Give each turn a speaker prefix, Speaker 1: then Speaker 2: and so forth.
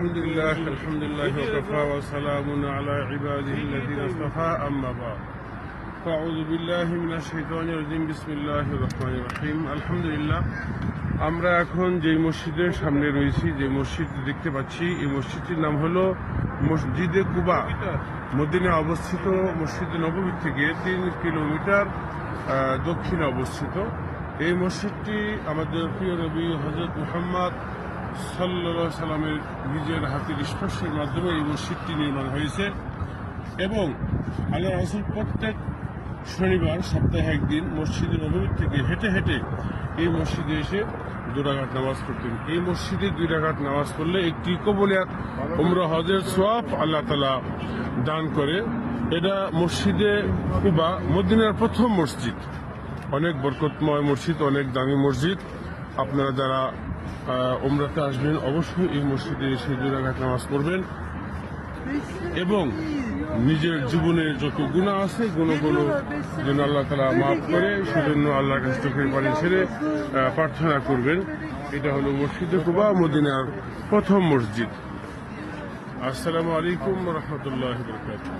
Speaker 1: الحمد لله وكفى وسلام على عباده الذين اصطفى أما بعد فأعوذ بالله من الشيطان الرجيم بسم الله الرحمن الرحيم আলহামদুলিল্লাহ আমরা এখন যে মসজিদের সামনে রয়েছি, যে মসজিদ দেখতে পাচ্ছি, এই মসজিদটির নাম হলো মসজিদে কুবা। মদিনায় অবস্থিত মসজিদে নববী থেকে 3 কিলোমিটার দক্ষিণে অবস্থিত। এই মসজিদটি আমাদের প্রিয় নবী হযরত মুহাম্মদ সাল্লাল্লাহু আলাইহি সাল্লামের নিজের হাতের স্পর্শের মাধ্যমে এই মসজিদটি নির্মাণ হয়েছে এবং আল্লাহ রাসূল প্রত্যেক শনিবার সপ্তাহে একদিন মসজিদে নববী থেকে হেঁটে হেঁটে এই মসজিদে এসে 2 রাকাত নামাজ পড়তেন। এই মসজিদে 2 রাকাত নামাজ পড়লে একটি কবুলিয়াত উমরা হজের সওয়াব আল্লাহ তাআলা দান করে। এটা মসজিদে কুবা মদিনার প্রথম মসজিদ, অনেক বরকতময় মসজিদ, অনেক দামি মসজিদ। আপনারা যারা উমরাতে আসবেন অবশ্যই এই মসজিদে এসে 2 রাকাত নামাজ পড়বেন এবং নিজের জীবনের যত গুনাহ আছে গুণগুলো যেন আল্লাহ তাআলা মাফ করে, সেজন্য আল্লাহর কাছে চোখের পানি ছেড়ে প্রার্থনা করবেন। এটা হলো মসজিদে কুবা, মদিনার প্রথম মসজিদ। আসসালামু আলাইকুম ওয়া রাহমাতুল্লাহি ওয়া বারাকাতুহু।